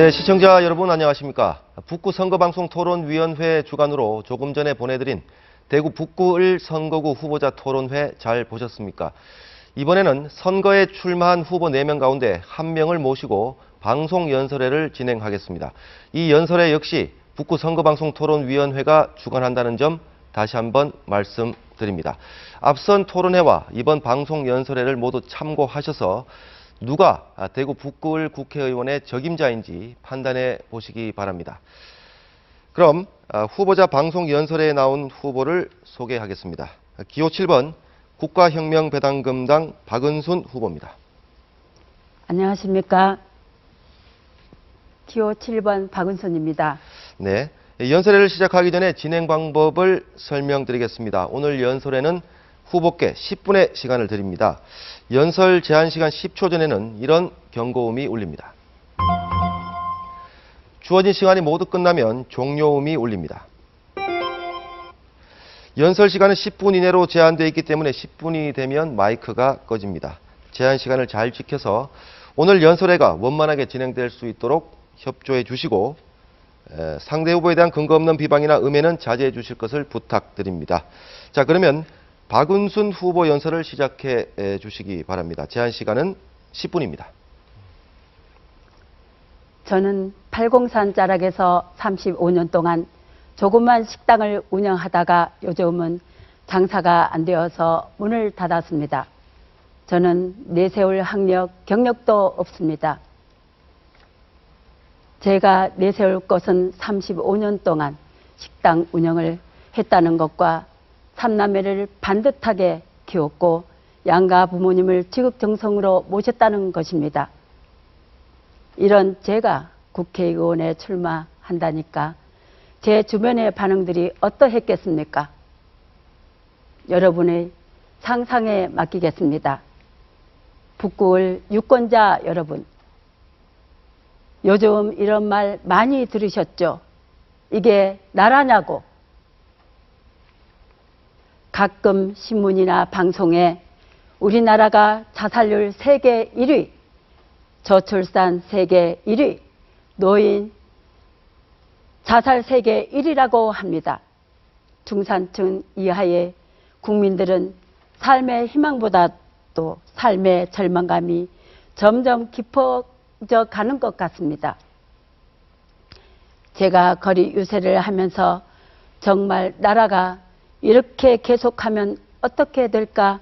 네, 시청자 여러분 안녕하십니까. 북구 선거방송 토론위원회 주관으로 조금 전에 보내드린 대구 북구 1 선거구 후보자 토론회 잘 보셨습니까? 이번에는 선거에 출마한 후보 4명 가운데 1명을 모시고 방송 연설회를 진행하겠습니다. 이 연설회 역시 북구 선거방송 토론위원회가 주관한다는 점 다시 한번 말씀드립니다. 앞선 토론회와 이번 방송 연설회를 모두 참고하셔서 누가 대구 북구 1 국회의원의 적임자인지 판단해 보시기 바랍니다. 그럼 후보자 방송 연설회에 나온 후보를 소개하겠습니다. 기호 7번 국가혁명배당금당 박은순 후보입니다. 안녕하십니까. 기호 7번 박은순입니다. 네, 연설회를 시작하기 전에 진행 방법을 설명드리겠습니다. 오늘 연설회는 후보께 10분의 시간을 드립니다. 연설 제한 시간 10초 전에는 이런 경고음이 울립니다. 주어진 시간이 모두 끝나면 종료음이 울립니다. 연설 시간은 10분 이내로 제한되어 있기 때문에 10분이 되면 마이크가 꺼집니다. 제한 시간을 잘 지켜서 오늘 연설회가 원만하게 진행될 수 있도록 협조해 주시고 상대 후보에 대한 근거 없는 비방이나 음해는 자제해 주실 것을 부탁드립니다. 자, 그러면 박은순 후보 연설을 시작해 주시기 바랍니다. 제한 시간은 10분입니다. 저는 팔공산 자락에서 35년 동안 조그만 식당을 운영하다가 요즘은 장사가 안 되어서 문을 닫았습니다. 저는 내세울 학력, 경력도 없습니다. 제가 내세울 것은 35년 동안 식당 운영을 했다는 것과 3남매를 반듯하게 키웠고 양가 부모님을 지극정성으로 모셨다는 것입니다. 이런 제가 국회의원에 출마한다니까 제 주변의 반응들이 어떠했겠습니까? 여러분의 상상에 맡기겠습니다. 북구을 유권자 여러분, 요즘 이런 말 많이 들으셨죠? 이게 나라냐고. 가끔 신문이나 방송에 우리나라가 자살률 세계 1위, 저출산 세계 1위, 노인 자살 세계 1위라고 합니다. 중산층 이하의 국민들은 삶의 희망보다도 삶의 절망감이 점점 깊어져 가는 것 같습니다. 제가 거리 유세를 하면서 정말 나라가 이렇게 계속하면 어떻게 될까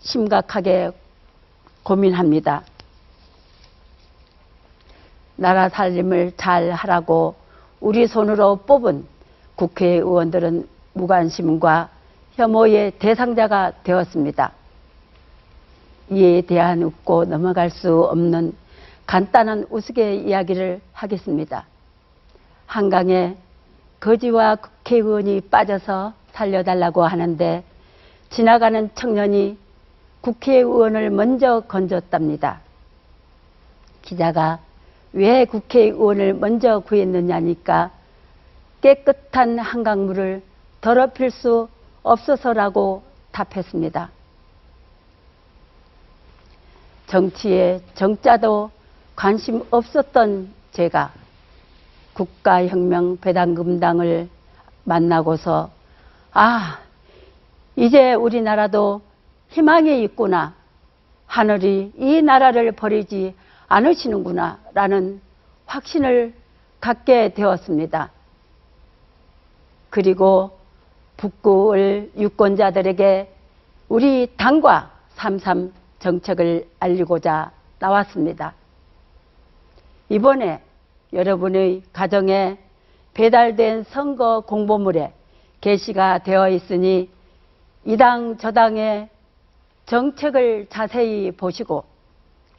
심각하게 고민합니다. 나라 살림을 잘 하라고 우리 손으로 뽑은 국회의원들은 무관심과 혐오의 대상자가 되었습니다. 이에 대한 웃고 넘어갈 수 없는 간단한 우스개 이야기를 하겠습니다. 한강에 거지와 국회의원이 빠져서 살려달라고 하는데 지나가는 청년이 국회의원을 먼저 건졌답니다. 기자가 왜 국회의원을 먼저 구했느냐니까 깨끗한 한강물을 더럽힐 수 없어서라고 답했습니다. 정치에 정자도 관심 없었던 제가 국가혁명배당금당을 만나고서 이제 우리나라도 희망이 있구나. 하늘이 이 나라를 버리지 않으시는구나 라는 확신을 갖게 되었습니다. 그리고 북구을 유권자들에게 우리 당과 3.3 정책을 알리고자 나왔습니다. 이번에 여러분의 가정에 배달된 선거 공보물에 게시가 되어 있으니 이 당 저 당의 정책을 자세히 보시고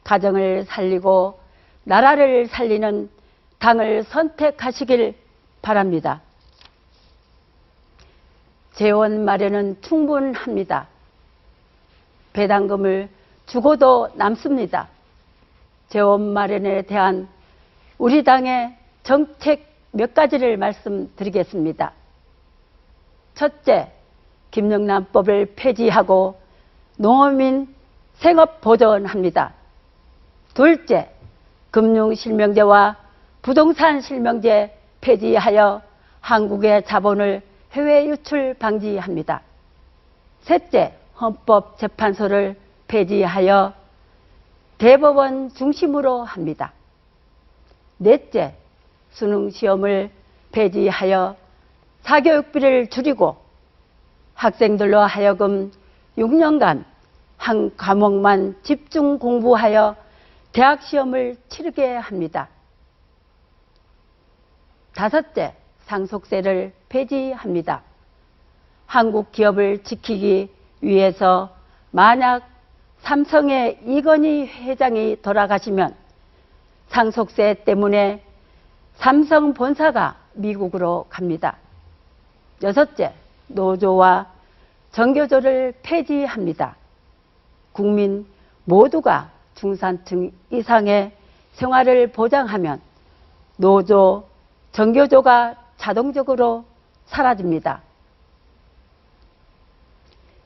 가정을 살리고 나라를 살리는 당을 선택하시길 바랍니다. 재원 마련은 충분합니다. 배당금을 주고도 남습니다. 재원 마련에 대한 우리 당의 정책 몇 가지를 말씀드리겠습니다. 첫째, 김영란법을 폐지하고 농어민 생업 보전합니다. 둘째, 금융실명제와 부동산 실명제 폐지하여 한국의 자본을 해외 유출 방지합니다. 셋째, 헌법재판소를 폐지하여 대법원 중심으로 합니다. 넷째, 수능시험을 폐지하여 사교육비를 줄이고 학생들로 하여금 6년간 한 과목만 집중 공부하여 대학시험을 치르게 합니다. 다섯째, 상속세를 폐지합니다. 한국 기업을 지키기 위해서 만약 삼성의 이건희 회장이 돌아가시면 상속세 때문에 삼성 본사가 미국으로 갑니다. 여섯째, 노조와 정교조를 폐지합니다. 국민 모두가 중산층 이상의 생활을 보장하면 노조, 정교조가 자동적으로 사라집니다.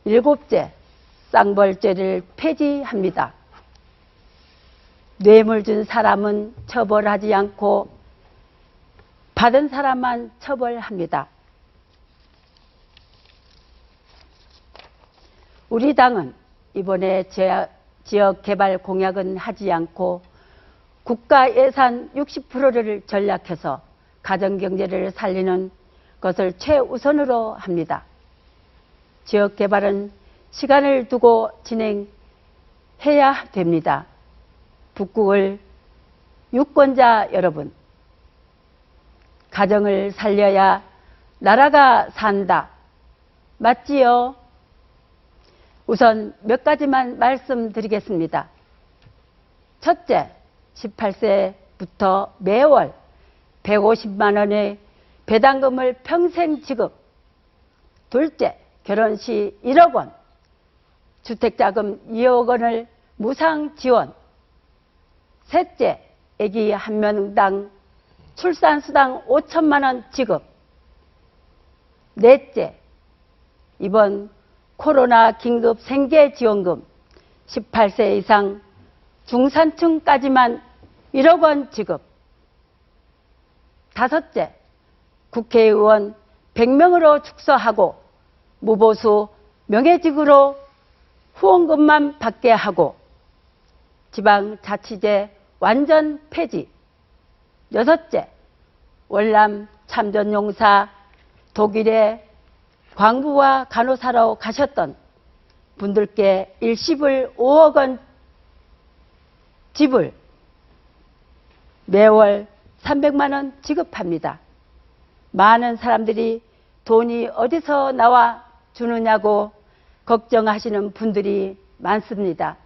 일곱째, 쌍벌죄를 폐지합니다. 뇌물 준 사람은 처벌하지 않고 받은 사람만 처벌합니다. 우리 당은 이번에 지역개발 공약은 하지 않고 국가 예산 60%를 전략해서 가정경제를 살리는 것을 최우선으로 합니다. 지역개발은 시간을 두고 진행해야 됩니다. 북구을 유권자 여러분, 가정을 살려야 나라가 산다. 맞지요? 우선 몇 가지만 말씀드리겠습니다. 첫째, 18세부터 매월 150만 원의 배당금을 평생 지급. 둘째, 결혼 시 1억 원, 주택자금 2억 원을 무상 지원. 셋째, 아기 한 명당 출산수당 5천만 원 지급. 넷째, 이번 코로나 긴급 생계지원금 18세 이상 중산층까지만 1억 원 지급. 다섯째, 국회의원 100명으로 축소하고 무보수 명예직으로 후원금만 받게 하고 지방자치제 완전 폐지. 여섯째, 월남 참전용사 독일에 광부와 간호사로 가셨던 분들께 일시불 5억 원 지불, 매월 300만 원 지급합니다. 많은 사람들이 돈이 어디서 나와 주느냐고 걱정하시는 분들이 많습니다.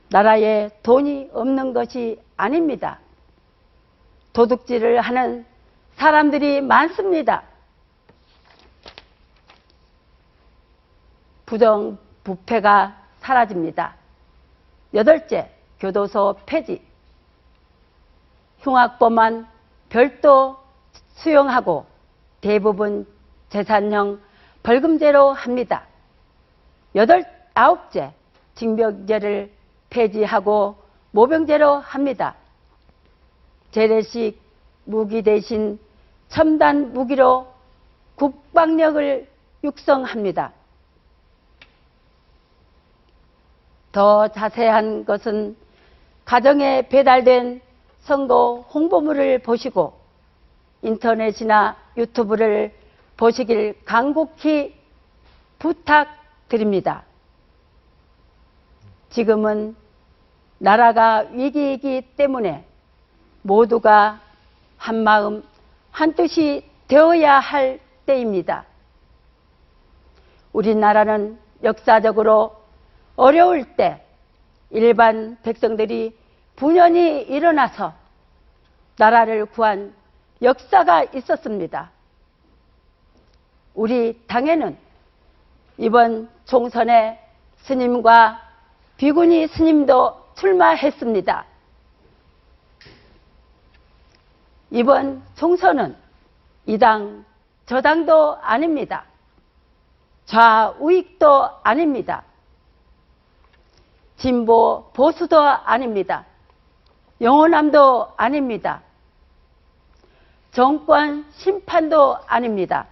나라에 돈이 없는 것이 아닙니다. 도둑질을 하는 사람들이 많습니다. 부정부패가 사라집니다. 여덟째, 교도소 폐지. 흉악범만 별도 수용하고 대부분 재산형 벌금제로 합니다. 아홉째, 징병제를 폐지하고 모병제로 합니다. 재래식 무기 대신 첨단 무기로 국방력을 육성합니다. 더 자세한 것은 가정에 배달된 선거 홍보물을 보시고 인터넷이나 유튜브를 보시길 간곡히 부탁드립니다. 지금은 나라가 위기이기 때문에 모두가 한마음 한뜻이 되어야 할 때입니다. 우리나라는 역사적으로 어려울 때 일반 백성들이 분연히 일어나서 나라를 구한 역사가 있었습니다. 우리 당에는 이번 총선에 스님과 비구니 스님도 출마했습니다. 이번 총선은 이 당, 저 당도 아닙니다. 좌우익도 아닙니다. 진보 보수도 아닙니다. 영호남도 아닙니다. 정권 심판도 아닙니다.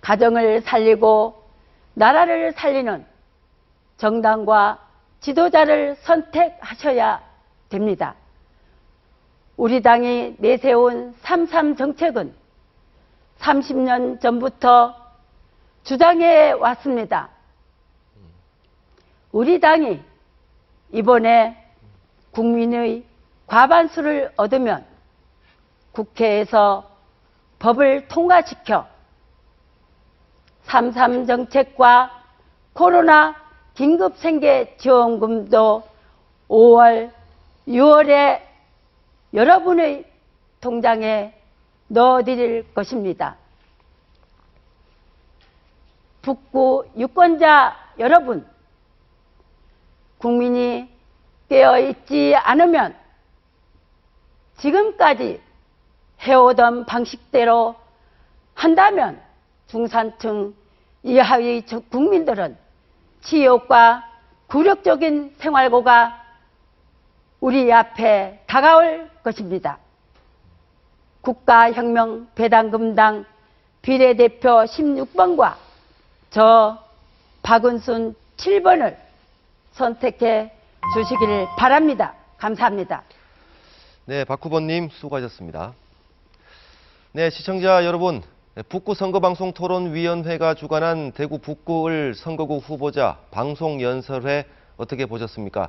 가정을 살리고 나라를 살리는 정당과 지도자를 선택하셔야 됩니다. 우리 당이 내세운 3.3 정책은 30년 전부터 주장해 왔습니다. 우리 당이 이번에 국민의 과반수를 얻으면 국회에서 법을 통과시켜 3.3 정책과 코로나 긴급생계지원금도 5월, 6월에 여러분의 통장에 넣어드릴 것입니다. 북구 유권자 여러분, 국민이 깨어있지 않으면 지금까지 해오던 방식대로 한다면 중산층 이하의 국민들은 치욕과 굴욕적인 생활고가 우리 앞에 다가올 것입니다. 국가혁명 배당금당 비례대표 16번과 저 박은순 7번을 선택해 주시기를 바랍니다. 감사합니다. 네, 박 후보님 수고하셨습니다. 네, 시청자 여러분, 북구 선거방송 토론위원회가 주관한 대구 북구을 선거구 후보자 방송연설회 어떻게 보셨습니까?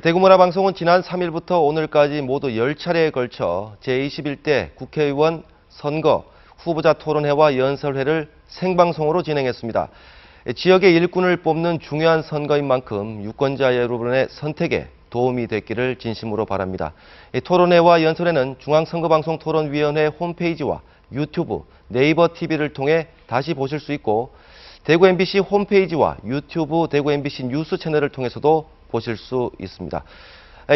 대구문화방송은 지난 3일부터 오늘까지 모두 10차례에 걸쳐 제21대 국회의원 선거 후보자 토론회와 연설회를 생방송으로 진행했습니다. 지역의 일꾼을 뽑는 중요한 선거인 만큼 유권자 여러분의 선택에 도움이 됐기를 진심으로 바랍니다. 토론회와 연설회는 중앙선거방송 토론위원회 홈페이지와 유튜브, 네이버 TV를 통해 다시 보실 수 있고 대구 MBC 홈페이지와 유튜브 대구 MBC 뉴스 채널을 통해서도 보실 수 있습니다.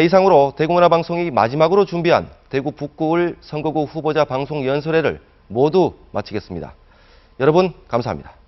이상으로 대구문화방송이 마지막으로 준비한 대구 북구을 선거구 후보자 방송 연설회를 모두 마치겠습니다. 여러분 감사합니다.